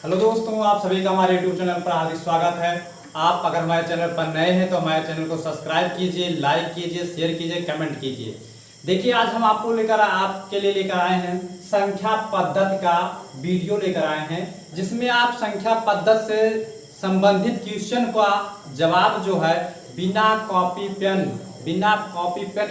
Hello दोस्तों, आप सभी का हमारे YouTube चैनल पर हार्दिक स्वागत है। आप अगर हमारे चैनल पर नए हैं तो हमारे चैनल को सब्सक्राइब कीजिए, लाइक कीजिए, शेयर कीजिए, कमेंट कीजिए। देखिए, आज हम आपके लिए लेकर आए हैं संख्या पद्धति का वीडियो लेकर आए हैं, जिसमें आप संख्या पद्धति से संबंधित क्वेश्चन का जवाब जो है बिना कॉपी पेन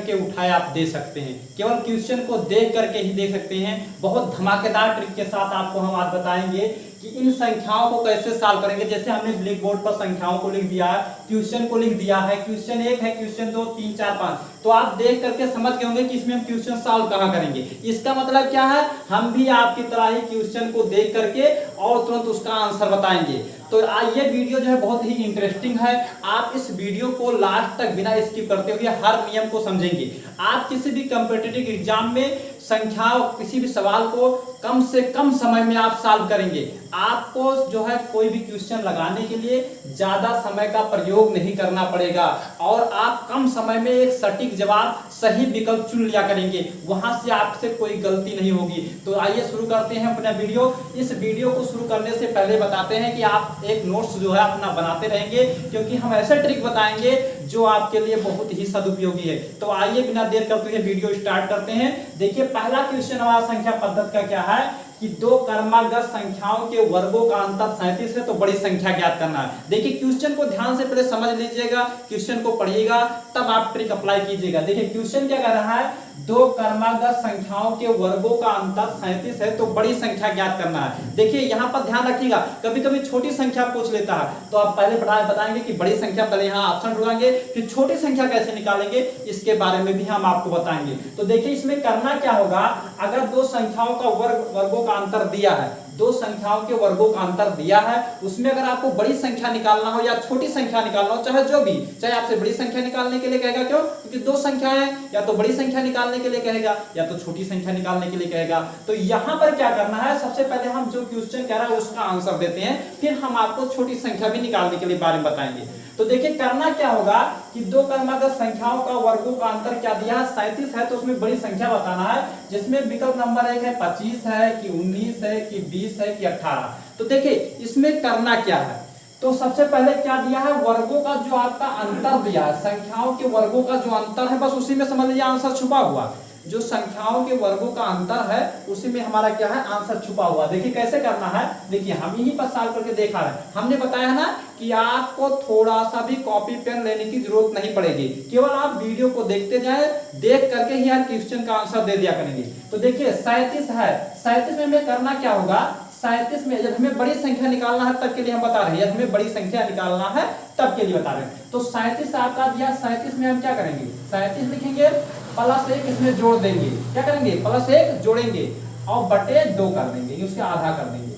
के उठाए आप दे सकते हैं। केवल क्वेश्चन को देख करके ही दे सकते हैं। बहुत धमाकेदार ट्रिक के साथ आपको हम आज बताएंगे कि इन संख्याओं को कैसे सॉल्व करेंगे। जैसे हमने ब्लैक बोर्ड पर संख्याओं को लिख दिया है, क्वेश्चन को लिख दिया है, क्वेश्चन 1 है, क्वेश्चन 2, 3, 4, 5, तो आप देख करके समझ गए होंगे कि इसमें हम क्वेश्चन सॉल्व कहां करेंगे। इसका मतलब क्या है, हम भी आपकी तरह ही क्वेश्चन को देख करके और तुरंत उसका आंसर बताएंगे। तो ये वीडियो जो है बहुत ही इंटरेस्टिंग है। आप इस वीडियो को लास्ट तक बिना स्किप करते हुए हर नियम को समझेंगे। आप किसी भी कॉम्पिटिटिव एग्जाम में संख्याओं किसी भी सवाल को कम से कम समय में आप सॉल्व करेंगे। आपको जो है कोई भी क्वेश्चन लगाने के लिए ज्यादा समय का प्रयोग नहीं करना पड़ेगा और आप कम समय में एक सटीक जवाब, सही विकल्प चुन लिया करेंगे। वहां से आपसे कोई गलती नहीं होगी। तो आइए शुरू करते हैं अपना वीडियो। इस वीडियो को शुरू करने से पहले बताते हैं कि आप एक नोट्स जो है अपना बनाते रहेंगे, क्योंकि हम ऐसे ट्रिक बताएंगे जो आपके लिए बहुत ही सदुपयोगी है। तो आइए बिना देर करते हुए वीडियो स्टार्ट करते हैं। देखिए, पहला क्वेश्चन हमारा संख्या पद्धति का क्या है कि दो क्रमागत संख्याओं के वर्गों का अंतर 37 है, तो बड़ी संख्या ज्ञात करना है। देखिए, क्वेश्चन को ध्यान से पहले समझ लीजिएगा, क्वेश्चन को पढ़िएगा, तब आप ट्रिक अप्लाई कीजिएगा। देखिए, क्वेश्चन क्या कह रहा है, दो क्रमागत संख्याओं के वर्गों का अंतर 37 है, तो बड़ी संख्या ज्ञात करना है। देखिए, यहाँ पर ध्यान रखिएगा, कभी कभी छोटी संख्या पूछ लेता है, तो आप पहले बताएंगे कि बड़ी संख्या, पहले यहाँ ऑप्शन ढूंढेंगे, फिर छोटी संख्या कैसे निकालेंगे इसके बारे में भी हम आपको बताएंगे। तो देखिए, इसमें करना क्या होगा, अगर दो संख्याओं का वर्गों का अंतर दिया है, दो संख्याओं के वर्गों का अंतर दिया है, उसमें अगर आपको बड़ी संख्या निकालना हो या छोटी संख्या निकालना हो, चाहे जो भी, चाहे आपसे बड़ी संख्या निकालने के लिए कहेगा, क्यों, क्योंकि दो संख्याएं, या तो बड़ी संख्या निकालने के लिए कहेगा या तो छोटी संख्या निकालने के लिए कहेगा। तो यहां पर क्या करना है, सबसे पहले हम जो क्वेश्चन कह रहा है उसका आंसर देते हैं, फिर हम आपको छोटी संख्या भी निकालने के लिए बारे में बताएंगे। तो देखिए, करना क्या होगा कि दो क्रमागत संख्याओं का वर्गों का अंतर क्या दिया है, 37 है, तो उसमें बड़ी संख्या बताना है, जिसमें विकल्प नंबर 1 है 25 है कि 19 है कि 20 है कि 18। तो देखिए, इसमें करना क्या है, तो सबसे पहले क्या दिया है, वर्गों का जो आपका अंतर दिया है, संख्याओं के वर्गों का जो अंतर है, बस उसी में समझ लीजिए आंसर छुपा हुआ। जो संख्याओं के वर्गों का अंतर है उसी में हमारा क्या है, आंसर छुपा हुआ। देखिए कैसे करना है, देखिए हम यहीं पर सॉल्व करके देखा है। हमने बताया ना कि आपको थोड़ा सा भी कॉपी पेन लेने की जरूरत नहीं पड़ेगी, केवल आप वीडियो को देखते जाएं, देख करके ही हर क्वेश्चन का आंसर दे दिया करेंगे। तो देखिए 37 है, 37 में हमें करना क्या होगा, 37 में जब हमें बड़ी संख्या निकालना है तब के लिए हम बता रहे हैं, हमें बड़ी संख्या निकालना है तब के लिए बता रहे हैं। तो 37 आपका दिया, 37 में हम क्या करेंगे, 37 लिखेंगे, +1 इसमें जोड़ देंगे, क्या करेंगे, +1 जोड़ेंगे और बटे 2 कर देंगे, उसके आधा कर देंगे।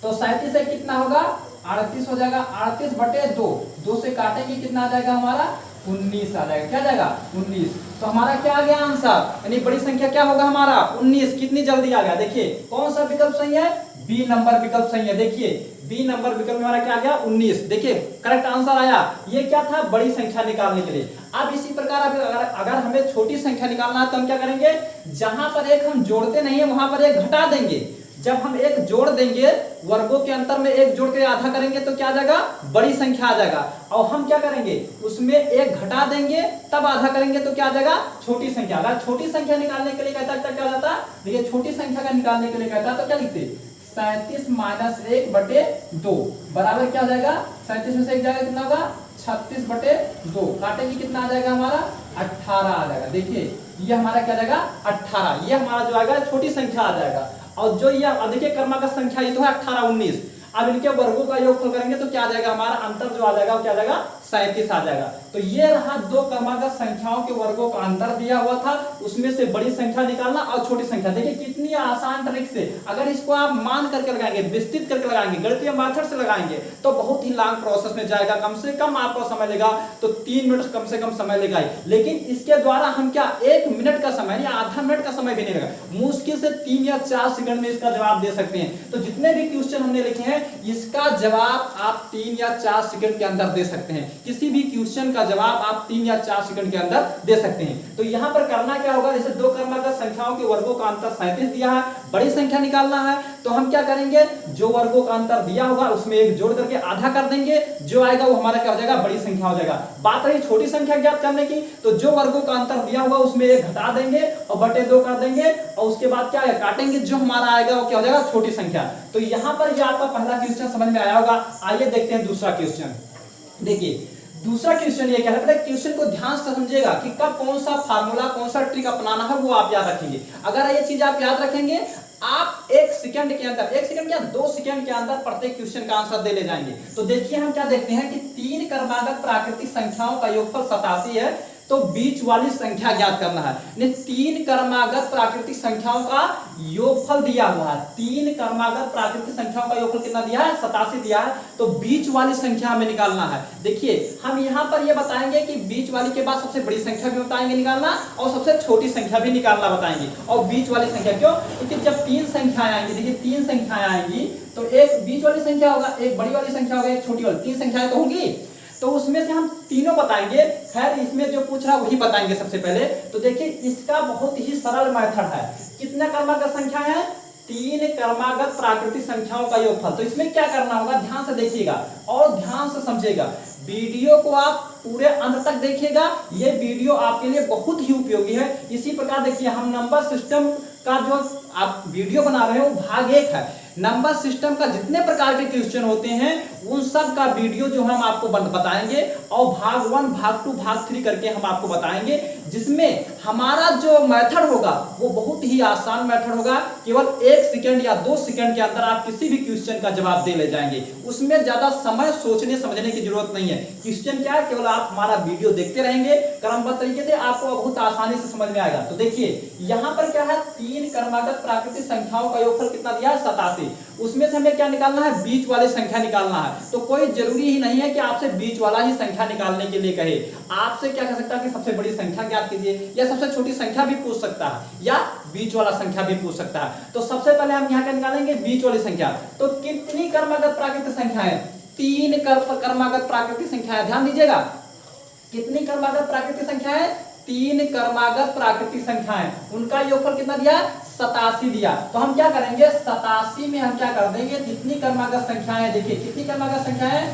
तो 37 से कितना होगा, 38 हो जाएगा, 38 बटे 2, 2 से काटेंगे कितना आ जाएगा हमारा, 19 आ जाएगा। क्या जाएगा, 19। तो हमारा क्या आ गया आंसर, यानी बड़ी संख्या क्या होगा हमारा 19। कितनी जल्दी आ गया, देखिए कौन सा विकल्प सही है, बी नंबर विकल्प सही है। देखिए बी नंबर विकल्प में हमारा क्या आ गया, 19। देखिए करेक्ट आंसर आया। ये क्या था, बड़ी संख्या निकालने के लिए। अब इसी प्रकार अगर हमें छोटी संख्या निकालना है तो हम क्या करेंगे, जहां पर एक हम जोड़ते नहीं है वहां पर एक घटा देंगे। जब हम एक जोड़ देंगे, वर्गों के अंतर में एक जोड़ के आधा करेंगे तो क्या आ जाएगा, बड़ी संख्या आ जाएगा। और हम क्या करेंगे, उसमें एक घटा देंगे तब आधा करेंगे तो क्या आ जाएगा, छोटी संख्या। अगर छोटी संख्या निकालने के लिए कहता है क्या जाता, देखिए छोटी संख्या का निकालने के लिए कहता है तो क्या लिखते, 37 - 1 बटे 2 बराबर क्या आ जाएगा, 37 में से 1 जाएगा कितना होगा, 36 बटे 2, काटेंगे कितना आ जाएगा हमारा, 18 आ जाएगा। देखिए ये हमारा क्या जाएगा, 18। ये हमारा जो आएगा छोटी संख्या आ जाएगा। और जो ये देखिए क्रमागत संख्या ये तो है 18, 19। अब इनके वर्गों का योगफल करेंगे तो क्या आ जाएगा, हमारा अंतर जो आ जाएगा वो क्या आ जाएगा, 37 आ जाएगा। तो ये रहा दो क्रमागत संख्याओं के वर्गों का अंतर दिया हुआ था, उसमें से बड़ी संख्या निकालना और छोटी संख्या। देखिए कितनी आसान ट्रिक से, अगर इसको आप मान करके लगाएंगे, विस्तृत करके लगाएंगे, गणितीय मेथड से लगाएंगे तो बहुत ही लॉन्ग प्रोसेस में जाएगा। कम से कम आपको समय लेगा तो 3 मिनट कम से कम समय लेगा ही। लेकिन इसके द्वारा हम क्या 1 मिनट का समय या आधा मिनट का समय भी नहीं लगा, मुश्किल से 3 या 4 सेकंड में इसका जवाब दे सकते हैं। तो जितने भी क्वेश्चन हमने लिखे हैं इसका जवाब आप 3 या 4 सेकंड के अंदर दे सकते हैं। किसी भी क्वेश्चन का जवाब आप 3 या 4 सेकंड के अंदर दे सकते हैं। तो यहाँ पर करना क्या होगा, जैसे दो क्रमागत संख्याओं के वर्गों का अंतर 37 दिया है, बड़ी संख्या निकालना है, तो हम क्या करेंगे, जो वर्गों का अंतर दिया होगा उसमें एक जोड़ करके आधा कर देंगे, जो आएगा वो हमारा क्या हो जाएगा, बड़ी संख्या हो जाएगा। बात रही छोटी संख्या ज्ञात करने की, तो जो वर्गों का अंतर दिया होगा उसमें एक घटा देंगे और बटे 2 कर देंगे, और उसके बाद क्या है, काटेंगे, जो हमारा आएगा वो क्या हो जाएगा, छोटी संख्या। तो यहाँ पर ये आपका पहला क्वेश्चन समझ में आया होगा। आइए देखते हैं दूसरा क्वेश्चन। देखिए दूसरा क्वेश्चन ये क्या है, क्वेश्चन को ध्यान से समझिएगा कि कब कौन सा फार्मूला, कौन सा ट्रिक अपनाना है वो आप याद रखेंगे। अगर ये चीज आप याद रखेंगे, आप 1 सेकंड के अंदर, 1 सेकंड क्या 2 सेकंड के अंदर प्रत्येक क्वेश्चन का आंसर दे ले जाएंगे। तो देखिए हम क्या देखते हैं कि 3 क्रमागत प्राकृतिक संख्याओं का योगफल 87 है, तो बीच वाली संख्या ज्ञात करना है। 3 क्रमागत प्राकृतिक संख्याओं का योगफल दिया हुआ है, 3 क्रमागत प्राकृतिक संख्याओं का योगफल कितना दिया है, 87 दिया है, तो बीच वाली संख्या हमें निकालना है। देखिए हम यहाँ पर ये बताएंगे कि बीच वाली के बाद सबसे बड़ी संख्या भी बताएंगे निकालना, और सबसे छोटी संख्या भी निकालना बताएंगे। और बीच वाली संख्या क्यों, क्योंकि जब 3 संख्याएं आएंगी, देखिए 3 संख्याएं आएंगी तो एक बीच वाली संख्या होगा, एक बड़ी वाली संख्या होगा, एक छोटी वाली, 3 संख्याएं तो होंगी, तो उसमें से हम तीनों बताएंगे। खैर इसमें जो पूछ रहा है वही बताएंगे सबसे पहले। तो देखिए इसका बहुत ही सरल मेथड है। कितना क्रमागत संख्या है, 3 क्रमागत प्राकृतिक संख्याओं का योगफल। तो इसमें क्या करना होगा, ध्यान से देखिएगा और ध्यान से समझिएगा, वीडियो को आप पूरे अंत तक देखिएगा, ये वीडियो आपके लिए बहुत ही उपयोगी है। इसी प्रकार देखिए हम नंबर सिस्टम का जो आप वीडियो बना रहे हो भाग 1 है, नंबर सिस्टम का जितने प्रकार के क्वेश्चन होते हैं उन सब का वीडियो जो हम आपको बताएंगे, और भाग 1, भाग 2, भाग 3 करके हम आपको बताएंगे, जिसमें हमारा जो मेथड होगा वो बहुत ही आसान मेथड होगा। केवल 1 सेकंड या 2 सेकंड के अंदर आप किसी भी क्वेश्चन का जवाब दे ले जाएंगे, उसमें ज्यादा समय सोचने समझने की जरूरत नहीं है। क्वेश्चन क्या है, केवल आप हमारा वीडियो देखते रहेंगे क्रमबद्ध तरीके से, आपको बहुत आसानी से समझ में आएगा। तो देखिए यहाँ पर क्या है, 3 क्रमागत प्राकृतिक संख्याओं का योगफल कितना दिया है, 87। उसमें से हमें क्या निकालना है, बीच वाली संख्या निकालना है। तो कोई जरूरी ही नहीं है कि आपसे बीच वाला ही संख्या निकालने के लिए कहे, आपसे क्या कह सकता है कि सबसे बड़ी संख्या ज्ञात कीजिए, या सबसे छोटी संख्या भी पूछ सकता है, या बीच वाला संख्या भी पूछ सकता है। तो सबसे पहले हम यहाँ क्या निकालेंगे, बीच वाली संख्या। तो कितनी क्रमागत प्राकृतिक संख्या है, 3 क्रमागत प्राकृतिक संख्या है। ध्यान दीजिएगा, कितनी क्रमागत प्राकृतिक संख्या है, 3 क्रमागत प्राकृतिक संख्या है, उनका योगफल कितना दिया, 87 दिया। तो हम क्या करेंगे, 87 में हम क्या कर देंगे, जितनी क्रमागत संख्याएं, देखिए कितनी क्रमागत संख्या है,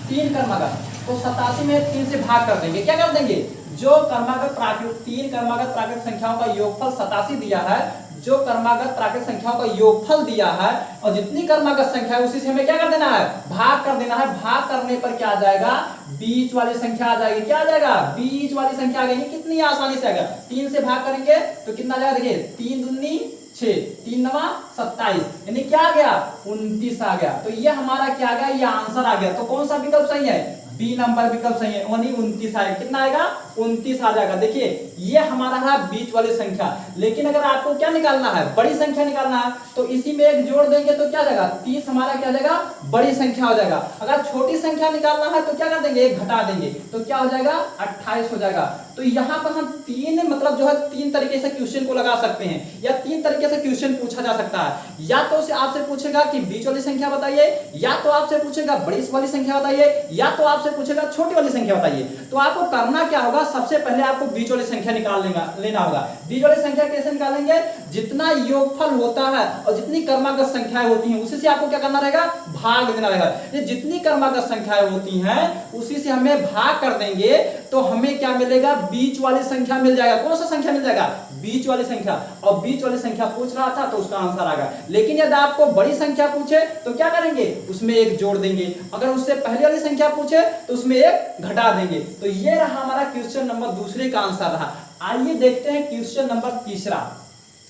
3 क्रमागत, तो 87 में 3 से भाग कर देंगे। क्या कर देंगे, जो क्रमागत प्राकृतिक 3 क्रमागत प्राकृतिक संख्याओं का योगफल 87 दिया है, जो क्रमागत प्राकृतिक संख्याओं का योगफल दिया है, और जितनी क्रमागत संख्या है उसी से हमें क्या कर देना है, भाग कर देना है। भाग करने पर क्या आ जाएगा, बीच वाली संख्या आ जाएगी। क्या आ जाएगा, बीच वाली संख्या आ गई। कितनी आसानी से आएगा, 3 से भाग करेंगे तो कितना आ जाएगा, देखिए 3 दूनी 6, 3 नवा 27, यानी क्या आ गया, 29 आ गया। तो ये हमारा क्या आ गया, ये आंसर आ गया। तो कौन सा विकल्प सही है, बी नंबर विकल्प सही है, 29 आएगा। कितना आएगा, 29 आ जाएगा। देखिए ये हमारा है बीच वाली संख्या। लेकिन अगर आपको क्या निकालना है, बड़ी संख्या निकालना है, तो इसी में एक जोड़ देंगे तो क्या जाएगा, 30 हमारा क्या जाएगा, बड़ी संख्या हो जाएगा। अगर छोटी संख्या निकालना है तो क्या कर देंगे, एक घटा देंगे, तो क्या हो जाएगा, 28 हो जाएगा। तो यहाँ पर हम 3 मतलब जो है 3 तरीके से क्वेश्चन को लगा सकते हैं, या 3 तरीके से क्वेश्चन पूछा जा सकता है। या तो आपसे पूछेगा कि बीच वाली संख्या बताइए, या तो आपसे पूछेगा बड़ी वाली संख्या बताइए, या तो आपसे पूछेगा छोटी वाली संख्या बताइए। तो आपको करना क्या होगा, सबसे पहले आपको बीच वाली संख्या निकाल लेना होगा। बीच वाली संख्या कैसे निकालेंगे, जितना योगफल होता है और जितनी क्रमागत संख्याएं होती हैं उसी से आपको क्या करना रहेगा, भाग देना रहेगा। जितनी क्रमागत संख्याएं होती हैं उसी से हमें भाग कर देंगे तो हमें क्या मिलेगा, बीच वाली संख्या मिल जाएगा। कौन सा संख्या मिल जाएगा, बीच वाली संख्या। और बीच वाली संख्या पूछ रहा था तो उसका आंसर आ गया। लेकिन यदि आपको बड़ी संख्या पूछे तो क्या करेंगे, उसमें एक जोड़ देंगे। अगर उससे पहले वाली संख्या पूछे तो उसमें एक घटा देंगे। तो ये रहा हमारा क्वेश्चन नंबर दूसरे का आंसर रहा। आइए देखते हैं क्वेश्चन नंबर तीसरा।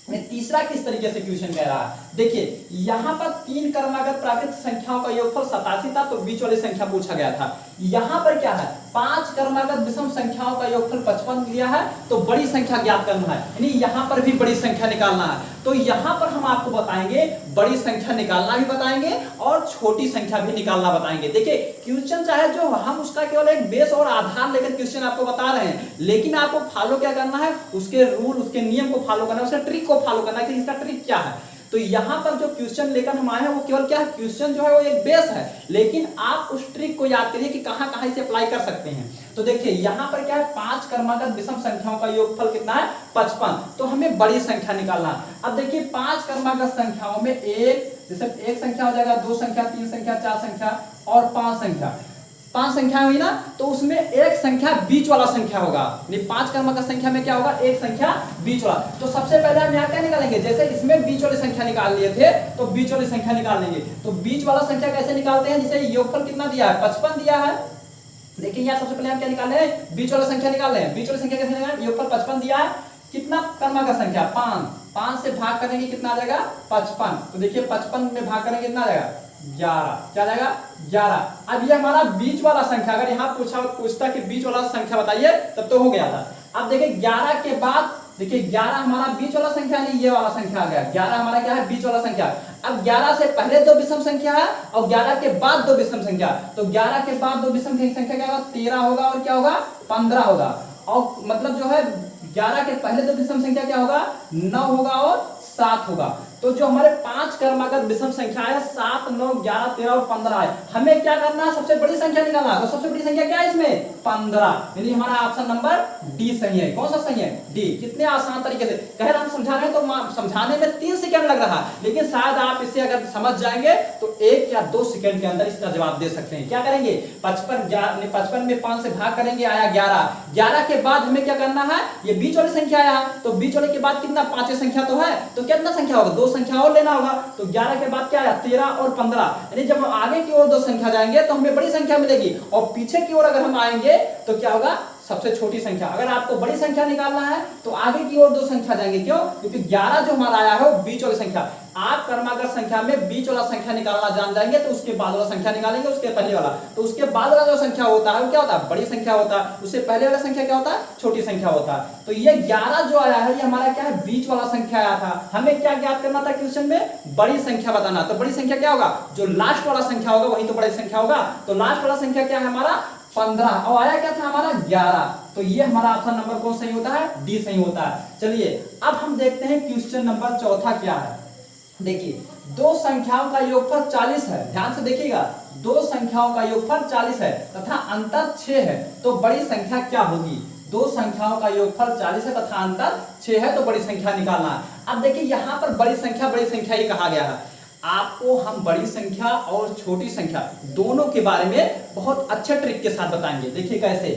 तीसरा किस तरीके से क्वेश्चन कह रहा है, देखिए यहाँ पर 3 क्रमागत प्राकृतिक संख्याओं का योगफल 87 था, तो बीच वाली संख्या पूछा गया था। यहाँ पर क्या है, 5 क्रमागत विषम संख्याओं का योगफल 55 दिया है, तो बड़ी संख्या ज्ञात करना है, यानी यहाँ पर भी बड़ी संख्या निकालना है। तो यहाँ पर हम आपको बताएंगे, बड़ी संख्या निकालना भी बताएंगे और छोटी संख्या भी निकालना बताएंगे। देखिए क्वेश्चन चाहे जो हम उसका केवल एक बेस और आधार लेकर क्वेश्चन आपको बता रहे हैं, लेकिन आपको फॉलो क्या करना है, उसके रूल, उसके नियम को फॉलो करना है, उसके ट्रिक को फॉलो करना है कि इसका ट्रिक क्या है। तो यहाँ पर जो क्वेश्चन लेकर हम आए हैं वो केवल क्या है, क्वेश्चन जो है वो एक बेस है, लेकिन आप उस ट्रिक को याद करिए कि कहाँ कहाँ इसे अप्लाई कर सकते हैं। तो देखिए यहाँ पर क्या है, 5 क्रमागत विषम संख्याओं का योगफल कितना है 55, तो हमें बड़ी संख्या निकालना है। अब देखिए 5 क्रमागत संख्याओं में जैसे एक संख्या हो जाएगा, 2 संख्या, 3 संख्या, 4 संख्या और 5 संख्या, 5 संख्या हुई ना, तो उसमें एक संख्या बीच वाला संख्या होगा। 5 क्रमागत संख्या में क्या होगा, एक संख्या बीच वाला। तो सबसे पहले हम यहाँ क्या निकालेंगे, जैसे इसमें बीच वाली संख्या निकाल लिए थे तो बीच वाली संख्या निकाल लेंगे। तो बीच वाला संख्या कैसे निकालते हैं, जैसे योगफल कितना दिया है 55 दिया है, देखिए यहाँ सबसे पहले हम क्या निकाल रहे हैं, बीच वाला संख्या निकाल रहे हैं। बीच वाली संख्या कैसे निकालें, योगफल 55 दिया है, कितना क्रमागत संख्या 5 से भाग करेंगे कितना आ जाएगा 55। तो देखिए 55 में भाग करेंगे कितना आ जाएगा 11, क्या जाएगा 11। अब ये हमारा बीच वाला संख्या, अगर यहाँ पूछता कि बीच वाला संख्या बताइए तब तो हो गया था। अब देखिए 11 के बाद, देखिए 11 हमारा बीच वाला संख्या नहीं, ये वाला संख्या आ गया। 11 हमारा क्या है, बीच वाला संख्या। अब 11 से पहले 2 विषम संख्या है और 11 के बाद 2 विषम संख्या, तो 11 के बाद 2 विषम संख्या क्या होगा 13 होगा और क्या होगा 15 होगा। और मतलब जो है 11 के पहले 2 विषम संख्या क्या होगा 9 होगा और 7 होगा। तो जो हमारे 5 क्रमागत विषम संख्या है 7, 9, 11, 13 और 15 है, हमें क्या करना है, सबसे बड़ी संख्या निकालना है। तो सबसे बड़ी संख्या क्या है इसमें 15, यानी हमारा ऑप्शन नंबर डी सही है। कौन सा सही है, डी। कितने आसान तरीके से कह रहे हम समझा रहे हैं, तो समझाने में 3 सेकंड लग रहा है, लेकिन शायद आप इसे अगर समझ जाएंगे तो 1 या 2 सेकंड के अंदर इसका जवाब दे सकते हैं। क्या करेंगे, 55 में 5 से भाग करेंगे, आया 11। 11 के बाद हमें क्या करना है, ये बीच वाली संख्या आया, तो बीच वाले के बाद कितना 5 संख्या तो है, तो कितना संख्या होगा 2 संख्या और लेना होगा। तो 11 के बाद क्या आया 13 और 15, यानी जब हम आगे की ओर 2 संख्या जाएंगे तो हमें बड़ी संख्या मिलेगी, और पीछे की ओर अगर हम आएंगे तो क्या होगा सबसे छोटी संख्या। अगर आपको बड़ी संख्या निकालना है तो आगे की ओर 2 संख्या जाएंगे, क्यों, क्योंकि 11 जो हमारा आया है वो बीच वाली संख्या। आप क्रमागत संख्या में बीच वाला संख्या निकालना जान जाएंगे तो उसके बाद वाला संख्या निकालेंगे, उसके पहले वाला, तो उसके बाद वाला जो संख्या होता है वो क्या होता है बड़ी संख्या होता है, उससे पहले वाला संख्या क्या होता है छोटी संख्या होता है। तो ये 11 जो आया है ये हमारा क्या है बीच वाला संख्या आया था। हमें क्या ज्ञात करना था क्वेश्चन में, बड़ी संख्या बताना। तो बड़ी संख्या क्या होगा, जो लास्ट वाला संख्या होगा वही तो बड़ी संख्या होगा। तो लास्ट वाला संख्या क्या है हमारा 15, और आया क्या था हमारा 11। तो ये हमारा ऑप्शन नंबर कौन सही होता है, डी सही होता है। चलिए अब हम देखते हैं क्वेश्चन नंबर 4 क्या है। देखिए 2 संख्याओं का योगफल 40 है, ध्यान से देखिएगा, 2 संख्याओं का योगफल 40 है तथा अंतर 6 है, तो बड़ी संख्या क्या होगी। 2 संख्याओं का योगफल 40 है तथा अंतर 6 है, तो बड़ी संख्या निकालना है। अब देखिए यहाँ पर बड़ी संख्या ही कहा गया है। आपको हम बड़ी संख्या और छोटी संख्या दोनों के बारे में बहुत अच्छे ट्रिक के साथ बताएंगे। देखिए कैसे,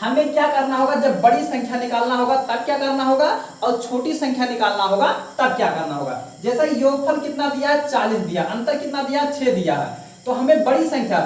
हमें क्या करना होगा, जब बड़ी संख्या निकालना होगा तब क्या करना होगा, और छोटी संख्या निकालना होगा तब क्या करना होगा। जैसे योगफल कितना दिया है 40 दिया, अंतर कितना दिया 6 दिया है, तो हमें बड़ी संख्या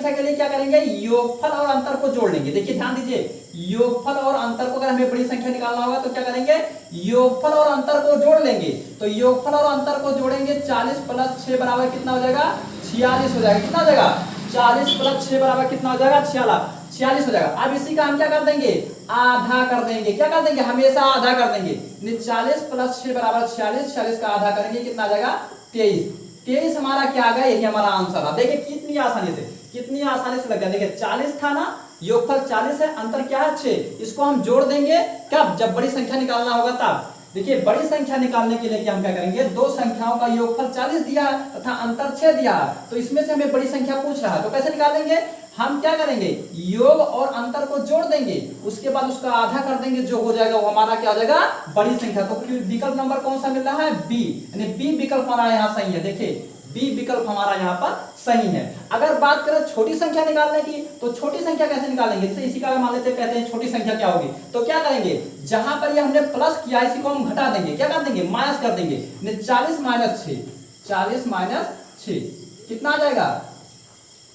के लिए क्या करेंगे, योगफल और अंतर को जोड़ लेंगे। देखिए ध्यान दीजिए, योगफल और अंतर को अगर हमें बड़ी संख्या निकालना होगा तो क्या करेंगे, योगफल और अंतर को जोड़ लेंगे। तो योगफल और अंतर को जोड़ेंगे, 40 + 6 बराबर कितना हो जाएगा 46 हो जाएगा। कितना हो जाएगा 40 + 6 बराबर कितना हो जाएगा 46 हो जाएगा। अब इसी का हम क्या कर देंगे, आधा कर देंगे। क्या कर देंगे, हमेशा आधा कर देंगे। 40 + 6 बराबर 46, 46 का आधा करेंगे कितना आ जाएगा 23 हमारा क्या आ गया, यही हमारा आंसर है। देखिए कितनी आसानी से लग गया। देखिए 40 था ना, योगफल 40 है, अंतर क्या है 6, इसको हम जोड़ देंगे कब, जब बड़ी संख्या निकालना होगा तब। देखिए बड़ी संख्या निकालने के लिए क्या हम क्या करेंगे, 2 संख्याओं का योगफल 40 दिया है तथा अंतर 6 दिया है, तो इसमें से हमें बड़ी संख्या पूछ रहा है, तो कैसे निकालेंगे, हम क्या करेंगे, योग और अंतर को जोड़ देंगे, उसके बाद उसका आधा कर देंगे, जो हो जाएगा वो हमारा क्या हो जाएगा बड़ी संख्या। तो विकल्प नंबर कौन सा मिल रहा है, बी, यानी बी विकल्प हमारा यहाँ सही है। देखिए बी विकल्प हमारा यहाँ पर सही है। अगर बात करें छोटी संख्या निकालने की, तो छोटी संख्या कैसे निकालेंगे, जैसे इसी का मान लेते कहते हैं छोटी संख्या क्या होगी, तो क्या करेंगे, जहां पर ये हमने प्लस किया इसी को हम घटा देंगे, क्या कर देंगे माइनस कर देंगे। 40 - 6 कितना आ जाएगा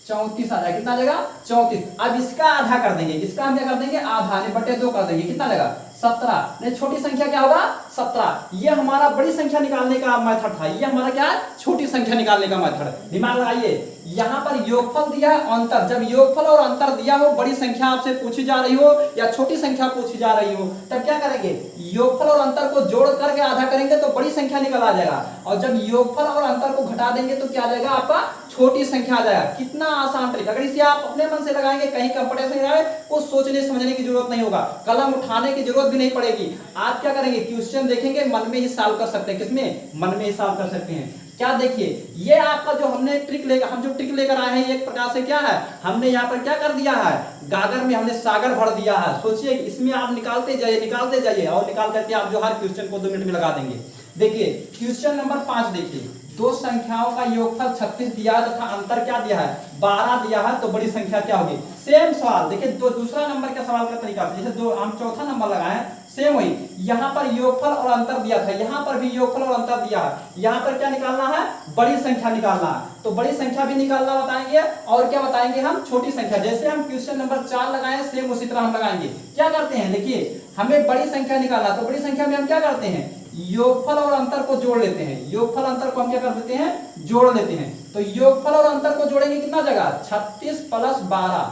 34 आ जाएगा। कितना आ जाएगा 34। अब इसका आधा कर देंगे, इसका हम क्या कर देंगे आधा, बटे 2 कर देंगे, कितना लगेगा 17। छोटी संख्या क्या होगा 17। ये हमारा बड़ी संख्या निकालने का मेथड था, ये हमारा क्या है छोटी संख्या निकालने का मेथड। दिमाग लगाइए, यहाँ पर योगफल दिया है, अंतर। जब योगफल और अंतर दिया हो, बड़ी संख्या आपसे पूछी जा रही हो या छोटी संख्या पूछी जा रही हो, तब क्या करेंगे, योगफल और अंतर को जोड़ करके आधा करेंगे तो बड़ी संख्या निकल आ जाएगा, और जब योगफल और अंतर को घटा देंगे तो क्या आ जाएगा, आपका छोटी संख्या आ जाएगा। कितना आसान ट्रिक, अगर इसे आप अपने मन से लगाएंगे, कहीं कंपटीशन में कुछ सोचने समझने की जरूरत नहीं होगा, कलम उठाने की जरूरत भी नहीं पड़ेगी। आप क्या करेंगे, क्वेश्चन देखेंगे, मन में ही सॉल्व कर सकते हैं। किसमें, मन में ही सॉल्व कर सकते हैं। क्या देखिए, ये आपका जो हमने ट्रिक लेकर, हम जो ट्रिक लेकर आए हैं, एक प्रकार से क्या है, हमने यहाँ पर क्या कर दिया है, गागर में हमने सागर भर दिया है। सोचिए, इसमें आप निकालते जाइए और निकाल करके आप जो हर क्वेश्चन को 2 मिनट में लगा देंगे। देखिए क्वेश्चन नंबर 5 देखिए, दो संख्याओं का योगफल 36 दिया है तथा अंतर क्या दिया है, 12 दिया है, तो बड़ी संख्या क्या होगी। सेम सवाल देखिए, दूसरा नंबर का सवाल का तरीका, जैसे दो हम चौथा नंबर लगाए, सेम वही, यहाँ पर योगफल और अंतर दिया था, यहाँ पर भी योगफल और अंतर दिया है, यहाँ पर क्या निकालना है, बड़ी संख्या निकालना है। तो बड़ी संख्या भी निकालना बताएंगे, और क्या बताएंगे हम, छोटी संख्या। जैसे हम क्वेश्चन नंबर 4 लगाए, सेम उसी तरह हम लगाएंगे। क्या करते हैं, देखिए हमें बड़ी संख्या निकालना, तो बड़ी संख्या में हम क्या करते हैं, योगफल और अंतर को जोड़ लेते हैं। योगफल अंतर को हम क्या कर देते हैं, जोड़ लेते हैं। तो योगफल और अंतर को जोड़ेंगे, कितना जगह, 36 + 12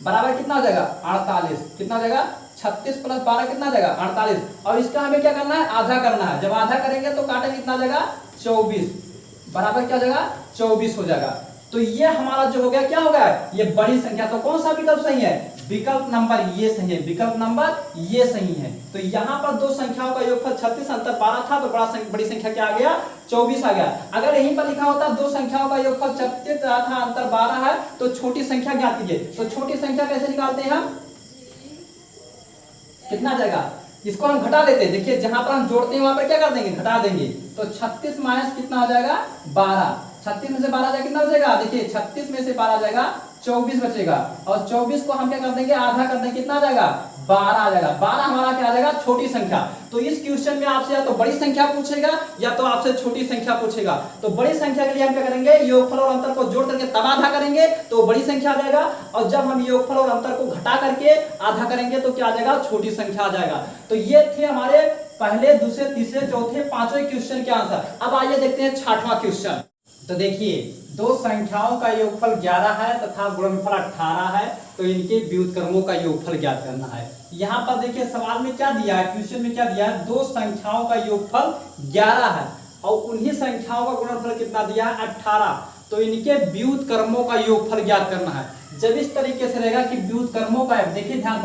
बराबर कितना जगह, 48। कितना जगह, 36 + 12 कितना जगह, 48। और इसका हमें क्या करना है, आधा करना है। जब आधा करेंगे तो काटेंगे कितना जगह, 24 बराबर क्या जगह, 24 हो जाएगा। तो ये हमारा जो हो गया, क्या हो गया, ये बड़ी संख्या। तो कौन सा विकल्प सही है, विकल्प नंबर ये सही है, विकल्प नंबर ये सही है। तो यहाँ पर दो संख्याओं का योगफल 36, अंतर 12 था, तो बड़ी संख्या क्या आ गया, 24 आ गया। अगर यहीं पर लिखा होता दो संख्याओं का योगफल 36 था, अंतर 12 है, तो छोटी संख्या ज्ञात कीजिए। तो छोटी संख्या कैसे निकालते हैं हम, कितना जगह, इसको हम घटा देते हैं। देखिए जहां पर हम जोड़ते हैं वहां पर क्या कर देंगे, घटा देंगे। तो 36 माइनस कितना हो जाएगा, 12। 36 में से 12 जाएगा, कितना बचेगा, देखिए 36 में से 12 जाएगा, 24 बचेगा। और 24 को हम क्या कर देंगे, आधा कर देंगे, कितना आ जाएगा, 12 आ जाएगा। 12 हमारा क्या आ जाएगा, छोटी संख्या। तो इस क्वेश्चन में आपसे या तो बड़ी संख्या पूछेगा या तो आपसे छोटी संख्या पूछेगा। तो बड़ी संख्या के लिए हम क्या करेंगे, योगफल और अंतर को जोड़ करके तब आधा करेंगे तो बड़ी संख्या आ जाएगा, और जब हम योगफल और अंतर को घटा करके आधा करेंगे तो क्या आ जाएगा, छोटी संख्या आ जाएगा। तो ये थे हमारे पहले, दूसरे, तीसरे, चौथे, पांचवें क्वेश्चन के आंसर। अब आइए देखते हैं 6वां क्वेश्चन। तो देखिए, दो संख्याओं का योगफल 11 है तथा गुणनफल 18 है, तो इनके व्युत्क्रमों का योगफल ज्ञात करना है। यहाँ पर देखिए सवाल में क्या दिया है, क्वेश्चन में क्या दिया है, दो संख्याओं का योगफल 11 है और उन्हीं संख्याओं का गुणनफल कितना दिया है, 18। तो इनके व्युत्क्रमों का योगफल ज्ञात करना है। जब इस तरीके से रहेगा कि व्युत्क्रमों का, देखिए ध्यान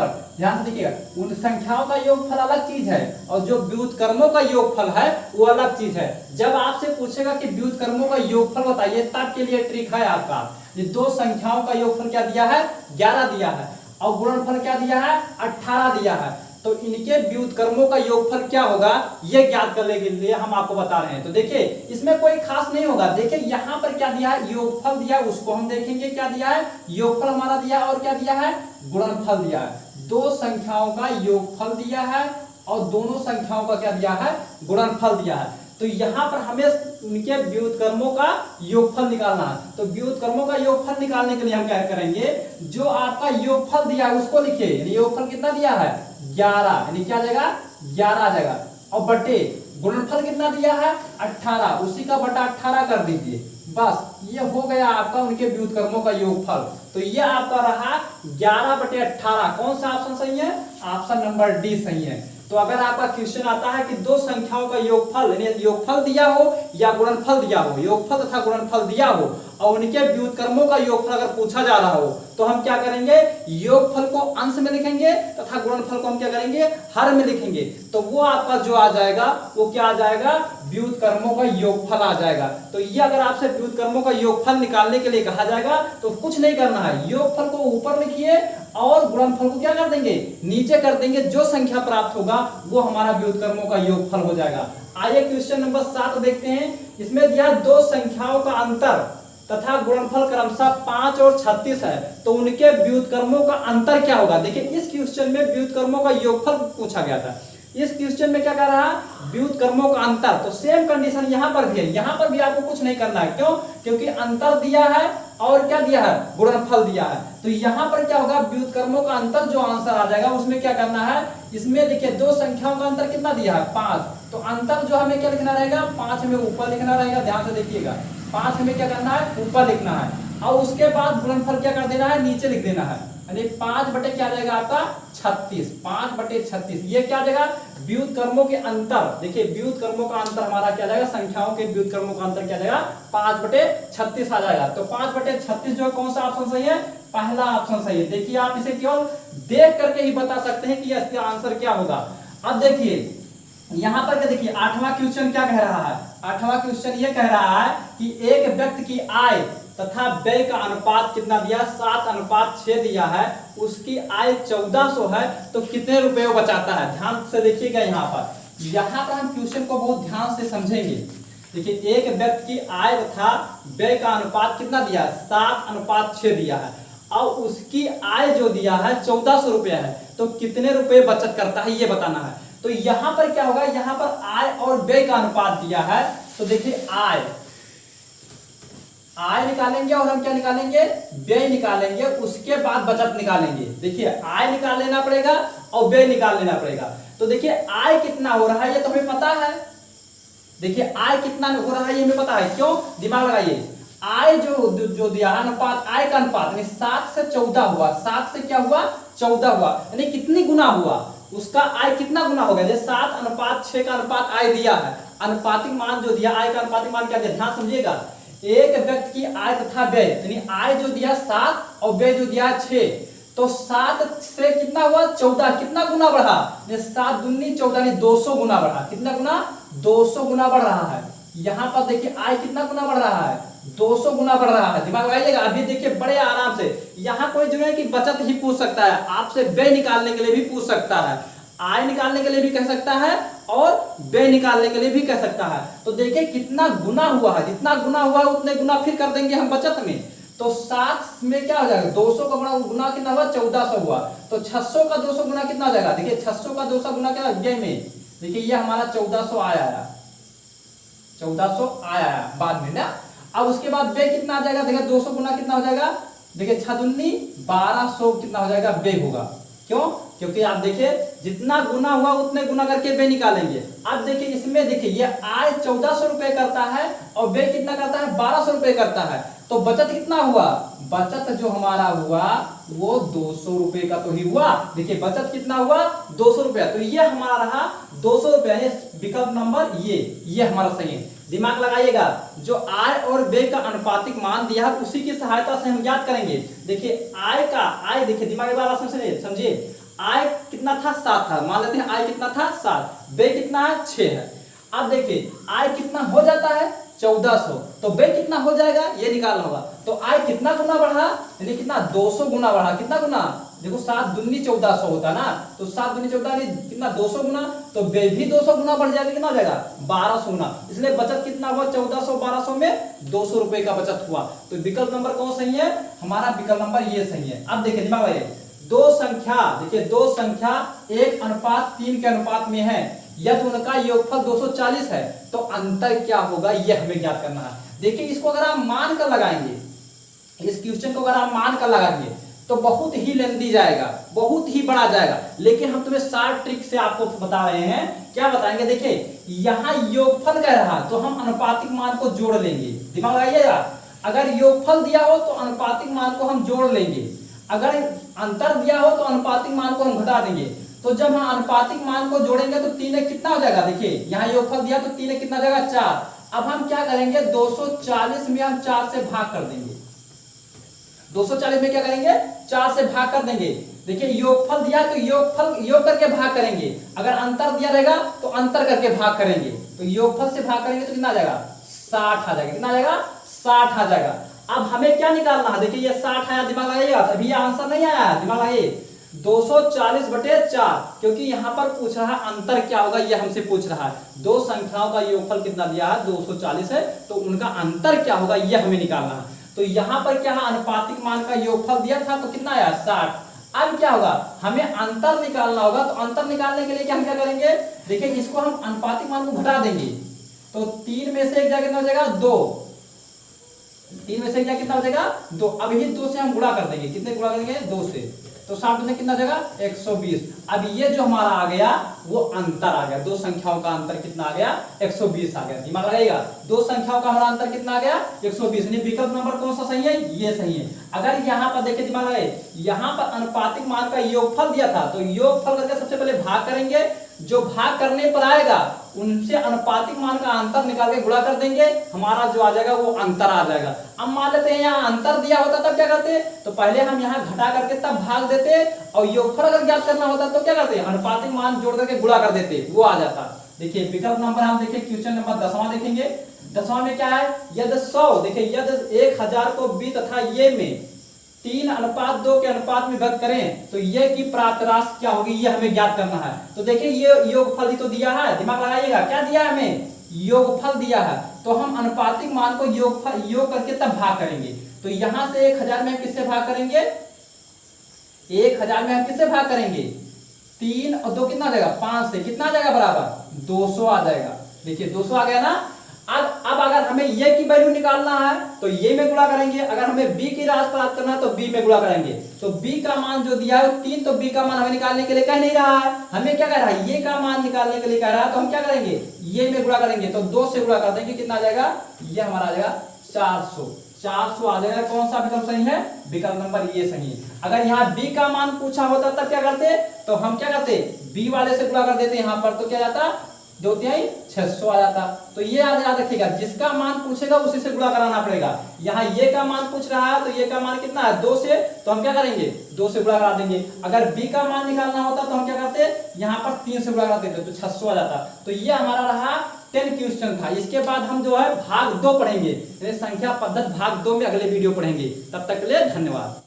से देखिएगा, उन संख्याओं का योगफल अलग चीज है और जो व्युत्क्रमों का योगफल है वो अलग चीज है। जब आपसे पूछेगा कि व्युत्क्रमों का योगफल बताइए, तब के लिए ट्रिक है आपका, ये दो संख्याओं का योगफल क्या दिया है, 11 दिया है, और गुणनफल क्या दिया है, 18 दिया है। तो इनके व्युत्क्रमों का योगफल क्या होगा, ये ज्ञात करने के लिए हम आपको बता रहे हैं। तो देखिए इसमें कोई खास नहीं होगा। देखिए यहाँ पर क्या दिया है, योगफल दिया है, उसको हम देखेंगे क्या दिया है, योगफल हमारा दिया है, और क्या दिया है, गुणनफल दिया है। दो संख्याओं का योगफल दिया है और दोनों संख्याओं का क्या दिया है, गुणनफल दिया है। तो यहाँ पर हमें उनके व्युत्क्रमों का योगफल निकालना है। तो व्युत्क्रमों का योगफल निकालने के लिए हम क्या करेंगे, जो आपका योगफल दिया है उसको लिखिए। यानी योगफल कितना दिया है, 11, यानी क्या जाएगा, 11 आ जाएगा, और बटे गुणनफल कितना दिया है, 18, उसी का बटा 18 कर दीजिए। बस ये हो गया आपका उनके व्युत्क्रमों का योगफल। तो ये आपका रहा 11/18। कौन सा ऑप्शन सही है, ऑप्शन नंबर डी सही है। तो अगर आपका क्वेश्चन आता है कि दो संख्याओं का योगफल, यानी योगफल दिया हो या गुणनफल दिया हो, योगफल तथा गुणनफल दिया हो और उनके व्युत्क्रमों का योगफल अगर पूछा जा रहा हो, तो हम क्या करेंगे, योगफल को अंश में लिखेंगे तथा गुणनफल को हम क्या करेंगे, हर में लिखेंगे। तो वो आपका जो आ जाएगा वो क्या आ जाएगा, व्युत्क्रमों का योगफल आ जाएगा। तो ये अगर आपसे व्युत्क्रमों का योगफल निकालने के लिए कहा जाएगा तो कुछ नहीं करना है, योगफल को ऊपर लिखिए और गुणनफल को क्या कर देंगे, नीचे कर देंगे। जो संख्या प्राप्त होगा वो हमारा व्युत्क्रमों का योगफल हो जाएगा। आइए क्वेश्चन नंबर 7 देखते हैं। इसमें दिया दो संख्याओं का अंतर तथा गुणनफल क्रमशः 5 और 36 है, तो उनके व्युत्क्रमों का अंतर क्या होगा। देखिए इस क्वेश्चन में व्युत्क्रमों का योगफल पूछा गया था, इस क्वेश्चन में क्या कर रहा है, व्युत्क्रमों का अंतर। तो सेम कंडीशन यहाँ पर भी है, यहाँ पर भी आपको कुछ नहीं करना है। क्यों, क्योंकि अंतर दिया है और क्या दिया है, गुणनफल दिया है। तो यहाँ पर क्या होगा, व्युत्क्रमों का अंतर जो आंसर आ जाएगा उसमें क्या करना है, इसमें देखिए दो संख्याओं का अंतर कितना दिया है, 5। तो अंतर जो हमें क्या लिखना रहेगा, 5 में ऊपर लिखना रहेगा, ध्यान से देखिएगा 5 में क्या करना है, ऊपर लिखना है, और उसके बाद गुणनफल क्या कर देना है, नीचे लिख देना है। यानी 5 बटे क्या जाएगा आपका 36, 5 बटे 36। ये क्या जाएगा, व्युत्क्रमों के अंतर। देखिए व्युत्क्रमों का अंतर हमारा क्या जाएगा, संख्याओं के व्युत्क्रमों का अंतर क्या जाएगा, 5 बटे 36 आ जाएगा। तो 5 बटे 36 जो है कौन सा ऑप्शन सही है, पहला ऑप्शन सही है। देखिए आप इसे केवल देख करके ही बता सकते हैं कि इसका आंसर क्या होगा। अब देखिए यहां पर क्या, देखिए 8वां क्वेश्चन क्या कह रहा है, 8वां क्वेश्चन ये कह रहा है कि एक व्यक्ति की आय तथा व्यय का अनुपात कितना दिया, 7:6 दिया है, उसकी आय 1400 है, तो कितने रुपए वो बचाता है। ध्यान से देखिएगा यहाँ पर हम क्वेश्चन को बहुत ध्यान से समझेंगे। देखिए एक व्यक्ति की आय तथा व्यय का अनुपात कितना दिया है, 7:6 दिया है, और उसकी आय जो दिया है 1400 रुपया है, तो कितने रुपए बचत करता है ये बताना है। तो यहाँ पर क्या होगा, यहाँ पर आय और व्यय का अनुपात दिया है, तो देखिए आय निकालेंगे और हम क्या निकालेंगे, व्यय निकालेंगे, उसके बाद बचत निकालेंगे। देखिए आय निकाल लेना पड़ेगा और व्यय निकाल लेना पड़ेगा। तो देखिए आय कितना हो रहा है ये तो हमें पता है, देखिए आय कितना हो रहा है ये हमें पता है, क्यों, दिमाग लगाइए। आय जो दिया अनुपात, आय का अनुपात यानी 7 से 14 हुआ, 7 से क्या हुआ, 14 हुआ, यानी कितनी गुना हुआ, उसका आय कितना गुना हो गया। जैसे 7:6 का अनुपात आय दिया है, अनुपातिक मान जो दिया, आय का अनुपातिक मान क्या दिया, ध्यान समझिएगा। एक व्यक्ति की आय तथा व्यय, यानी आय जो दिया 7 और व्यय जो दिया 6, तो 7 से कितना हुआ, 14, कितना गुना बढ़ा, 7 दूनी 14 यानी 200 गुना बढ़ा। कितना गुना, 200 गुना बढ़ रहा है। यहाँ पर देखिए आय कितना गुना बढ़ रहा है, 200 गुना बढ़ रहा है। दिमाग लगाइएगा, अभी देखिए बड़े आराम से। यहाँ कोई जो है कि बचत ही पूछ सकता है आपसे, व्यय निकालने के लिए भी पूछ सकता है, आय निकालने के लिए भी कह सकता है और व्यय निकालने के लिए भी कह सकता है। तो देखिए कितना गुना हुआ है, जितना गुना हुआ है उतने गुना फिर कर देंगे हम बचत में। तो 7 में क्या हो जाएगा, 200 का गुना कितना हुआ, 1400 हुआ, तो 600 का 200 गुना कितना हो जाएगा। देखिए 600 का 200 गुना क्या व्यय में, देखिए ये हमारा 1400 आया 1400 आया बाद में ना। अब उसके बाद व्यय कितना आ जाएगा, देखिए 200 गुना कितना हो जाएगा, देखिए 6 दूनी 1200 कितना हो जाएगा, व्यय होगा। क्यों, क्योंकि आप देखिए जितना गुना हुआ उतने गुना करके व्यय निकालेंगे। अब देखिए इसमें देखिए ये आय 1400 रुपए करता है और व्यय कितना करता है, 1200 रुपए करता है, तो बचत कितना हुआ, बचत जो हमारा हुआ वो 200 रुपए का तो ही हुआ। देखिए बचत कितना हुआ, 200 रुपया, तो ये हमारा रहा 200 रुपया, विकल्प नंबर ये हमारा सही है। दिमाग लगाइएगा, जो आय और व्यय का अनुपातिक मान दिया है उसी की सहायता से हम याद करेंगे। देखिए आय देखिए दिमाग समझिए, आय कितना था, 7 था, मान लेते हैं आय कितना था 7, व्यय कितना है 6 है। अब देखिए आय कितना हो जाता है 1400, तो व्यय कितना हो जाएगा ये निकालना होगा। तो आय कितना गुना बढ़ा, यानी कितना 200 गुना बढ़ा। कितना गुना, देखो 7 दूनी 1400 होता ना, तो 7 दूनी 14 कितना 200 गुना, तो व्यय भी 200 गुना बढ़ जाएगा, कितना हो जाएगा 1200 गुना। इसलिए बचत कितना हुआ, 1400 1200 में 200 रुपए का बचत हुआ। तो विकल्प नंबर कौन सही है, हमारा विकल्प नंबर ये सही है। अब देखिए दिमाग लगाइए, दो संख्या 1:3 के अनुपात में है, यदि उनका योगफल 240 है, तो अंतर क्या होगा ये हमें ज्ञात करना है। देखिए इसको अगर आप मान कर लगाएंगे, इस क्वेश्चन को अगर आप मान कर लगाएंगे तो बहुत ही लेंदी जाएगा, बहुत ही बड़ा जाएगा, लेकिन हम तुम्हें शॉर्ट ट्रिक से आपको बता रहे हैं। क्या बताएंगे, देखिए यहाँ योगफल कह रहा तो हम अनुपातिक मान को जोड़ लेंगे। दिमाग लगाइएगा, अगर योगफल दिया हो तो अनुपातिक मान को हम जोड़ लेंगे, अगर अंतर दिया हो तो अनुपातिक मान को हम घटा देंगे। तो जब हम अनुपातिक मान को जोड़ेंगे तो 3 कितना हो जाएगा, देखिए यहाँ योगफल दिया तो 3 कितना हो जाएगा 4। अब हम क्या करेंगे, 240 में हम 4 से भाग कर देंगे, 240 में क्या करेंगे 4 से भाग कर देंगे। देखिए योगफल दिया तो योग करके भाग करेंगे, अगर अंतर दिया रहेगा तो अंतर करके भाग करेंगे। तो योगफल से भाग करेंगे तो कितना आ जाएगा 60 आ जाएगा, कितना आ जाएगा 60 आ जाएगा। अब हमें क्या निकालना है, देखिए ये 60 आया, दिमाग लगाइएगा, अभी ये आंसर नहीं आया, दिमाग लगाइए 240/4, क्योंकि यहाँ पर पूछ रहा है अंतर क्या होगा, ये हमसे पूछ रहा है। दो संख्याओं का योगफल कितना दिया है 240 है, तो उनका अंतर क्या होगा ये हमें निकालना है। तो यहाँ पर क्या है, अनुपातिक मान का योगफल दिया था तो कितना आया 60। अब क्या होगा, हमें अंतर निकालना होगा, तो अंतर निकालने के लिए क्या हम क्या करेंगे, देखिए इसको हम अनुपातिक मान को घटा देंगे, तो 3 में से एक जगह कितना हो जाएगा 2, 3 में से क्या कितना बचेगा 2। अब ये 2 से हम गुणा कर देंगे, कितने गुणा करेंगे 2 से, तो 60 में कितना बचेगा 120। अब ये जो हमारा आ गया वो अंतर आ गया, दो संख्याओं का अंतर कितना आ गया 120 आ गया। दिमाग लगाइएगा, दो संख्याओं का हमारा अंतर कितना आ गया 120। विकल्प नंबर कौन सा सही है, ये सही है। अगर यहाँ पर देखिए दिमाग लगाइए, यहाँ पर अनुपातिक मान का योगफल दिया था तो योगफल करके सबसे पहले भाग करेंगे, जो भाग करने पर आएगा उनसे अनुपातिक मान का अंतर निकाल के गुणा कर देंगे, हमारा जो आ जाएगा वो अंतर आ जाएगा। अब मान लेते हैं यहाँ अंतर दिया होता तब क्या करते, तो पहले हम यहाँ घटा करके तब भाग देते, और योगफल अगर ज्ञात करना होता तो क्या करते, अनुपातिक मान जोड़ करके गुणा कर देते, वो आ जाता। देखिए विकल्प नंबर हम देखिए क्वेश्चन नंबर 10वां देखेंगे। 10वां में क्या है, यदि 100 देखिए यदि 1000 को b तथा ये में 3:2 के अनुपात में व्यक्त करें तो ये की प्राप्त राशि क्या होगी, ये हमें ज्ञात करना है। तो देखिए ये योगफल ही तो दिया है, दिमाग लगाइएगा, क्या दिया है हमें, योगफल दिया है। तो हम अनुपातिक मान को योग करके तब भाग करेंगे। तो यहां से 1000 में हम किससे भाग करेंगे, 1000 में हम किससे भाग करेंगे, 3 और 2 कितना आ जाएगा 5 से, कितना आ जाएगा बराबर 200 आ जाएगा। देखिए 200 आ गया ना। अब अगर हमें ये की वैल्यू निकालना है तो ये में गुणा करेंगे, अगर हमें b की राशि प्राप्त करना है तो b में गुणा करेंगे। तो b का मान जो दिया है 3, तो b का मान हमें निकालने के लिए कह नहीं रहा है, हमें क्या कह रहा है, ये का मान निकालने के लिए कह रहा है। तो हम क्या करेंगे, ये में गुणा करेंगे, तो 2 से गुणा कर देंगे, कितना आ जाएगा, ये हमारा आ जाएगा 400 आ जाएगा। कौन सा विकल्प सही है, विकल्प नंबर ये सही है। अगर यहाँ b का मान पूछा होता तब क्या करते, तो हम क्या करते, b वाले से गुणा कर देते यहाँ पर, तो क्या जाता 2×3=600 आ जाता। तो ये याद रखिएगा, जिसका मान पूछेगा उसी से गुणा कराना पड़ेगा। यहाँ ये का मान पूछ रहा है तो ये का मान कितना है 2 से, तो हम क्या करेंगे 2 से गुणा करा देंगे। अगर b का मान निकालना होता तो हम क्या करते, यहाँ पर 3 से गुणा करा देते तो 600 आ जाता। तो ये हमारा रहा 10 क्वेश्चन था। इसके बाद हम जो है भाग 2 पढ़ेंगे, संख्या पद्धति भाग 2 में अगले वीडियो पढ़ेंगे। तब तक के लिए धन्यवाद।